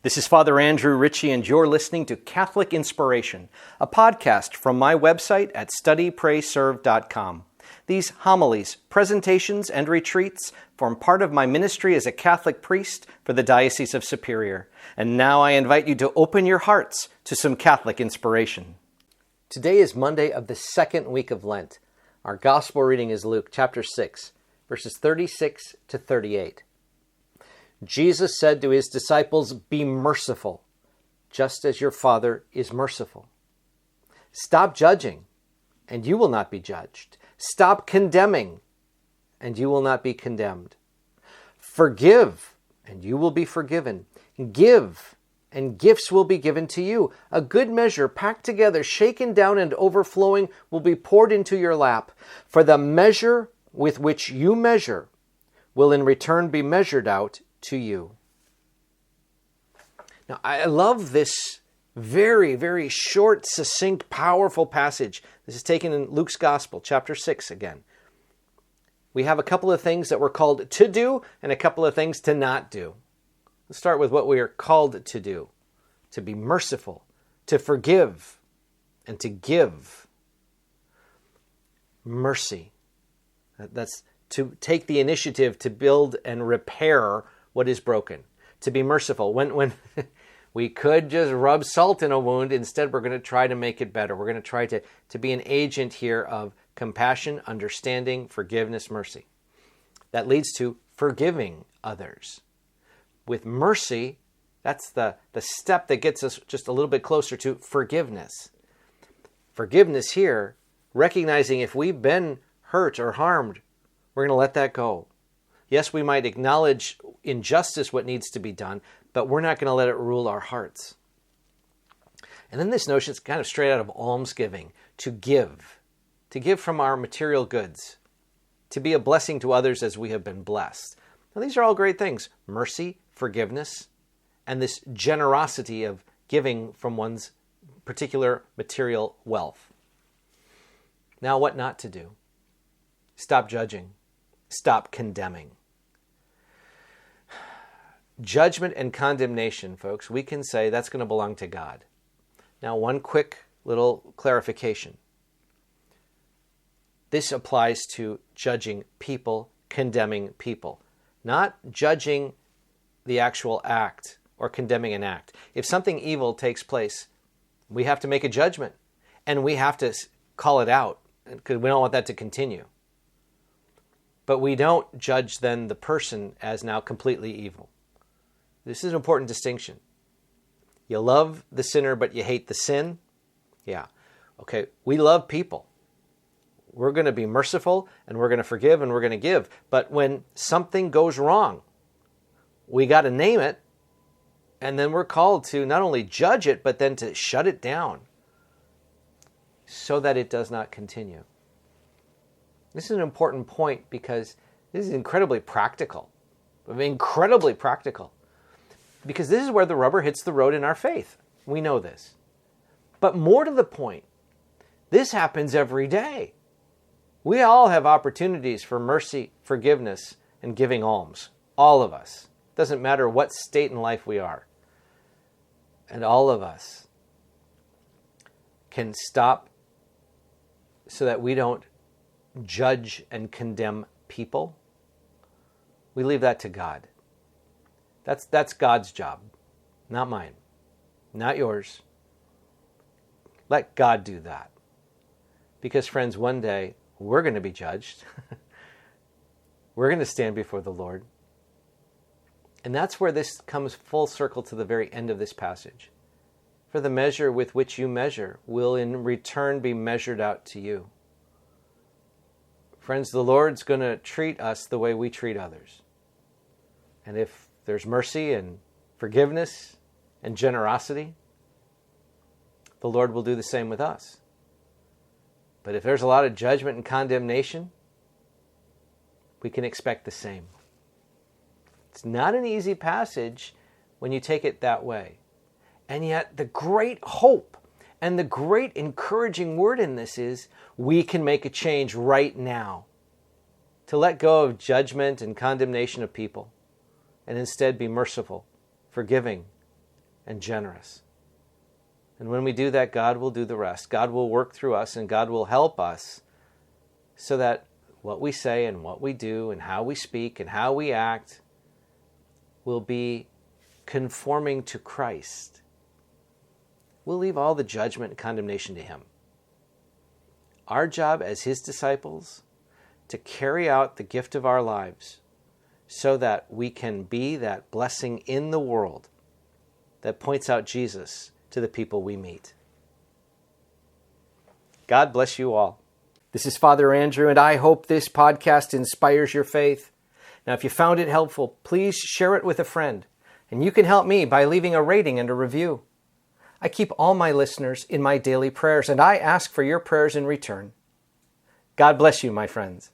This is Father Andrew Ritchie, and you're listening to Catholic Inspiration, a podcast from my website at studyprayserve.com. These homilies, presentations, and retreats form part of my ministry as a Catholic priest for the Diocese of Superior. And now I invite you to open your hearts to some Catholic inspiration. Today is Monday of the second week of Lent. Our Gospel reading is Luke chapter 6, verses 36 to 38. Jesus said to his disciples, "Be merciful, just as your Father is merciful. Stop judging, and you will not be judged. Stop condemning, and you will not be condemned. Forgive, and you will be forgiven. Give, and gifts will be given to you. A good measure, packed together, shaken down, and overflowing, will be poured into your lap. For the measure with which you measure will in return be measured out to you." Now, I love this very, very short, succinct, powerful passage. This is taken in Luke's Gospel, chapter 6 again. We have a couple of things that we're called to do and a couple of things to not do. Let's start with what we are called to do: to be merciful, to forgive, and to give. Mercy. That's to take the initiative to build and repair what is broken. To be merciful. When we could just rub salt in a wound, instead we're going to try to make it better. We're going to try to be an agent here of compassion, understanding, forgiveness, mercy. That leads to forgiving others. With mercy, that's the step that gets us just a little bit closer to forgiveness. Forgiveness here, recognizing if we've been hurt or harmed, we're going to let that go. Yes, we might acknowledge injustice, what needs to be done, but we're not going to let it rule our hearts. And then this notion is kind of straight out of almsgiving: to give from our material goods, to be a blessing to others as we have been blessed. Now, these are all great things: mercy, forgiveness, and this generosity of giving from one's particular material wealth. Now, what not to do? Stop judging. Stop condemning. Judgment and condemnation, folks, we can say that's going to belong to God. Now, one quick little clarification. This applies to judging people, condemning people, not judging the actual act or condemning an act. If something evil takes place, we have to make a judgment and we have to call it out because we don't want that to continue. But we don't judge then the person as now completely evil. This is an important distinction. You love the sinner, but you hate the sin? Yeah. Okay, we love people. We're going to be merciful, and we're going to forgive, and we're going to give. But when something goes wrong, we got to name it, and then we're called to not only judge it, but then to shut it down so that it does not continue. This is an important point because this is incredibly practical. Incredibly practical. Because this is where the rubber hits the road in our faith. We know this. But more to the point, this happens every day. We all have opportunities for mercy, forgiveness, and giving alms. All of us. Doesn't matter what state in life we are. And all of us can stop so that we don't judge and condemn people. We leave that to God. That's God's job, not mine, not yours. Let God do that. Because, friends, one day we're going to be judged. We're going to stand before the Lord. And that's where this comes full circle to the very end of this passage. For the measure with which you measure will in return be measured out to you. Friends, the Lord's going to treat us the way we treat others. And if there's mercy and forgiveness and generosity, the Lord will do the same with us. But if there's a lot of judgment and condemnation, we can expect the same. It's not an easy passage when you take it that way. And yet the great hope and the great encouraging word in this is we can make a change right now. To let go of judgment and condemnation of people and instead be merciful, forgiving, and generous. And when we do that, God will do the rest. God will work through us, and God will help us so that what we say and what we do and how we speak and how we act will be conforming to Christ. We'll leave all the judgment and condemnation to Him. Our job as His disciples, to carry out the gift of our lives so that we can be that blessing in the world that points out Jesus to the people we meet. God bless you all. This is Father Andrew, and I hope this podcast inspires your faith. Now, if you found it helpful, please share it with a friend, and you can help me by leaving a rating and a review. I keep all my listeners in my daily prayers, and I ask for your prayers in return. God bless you, my friends.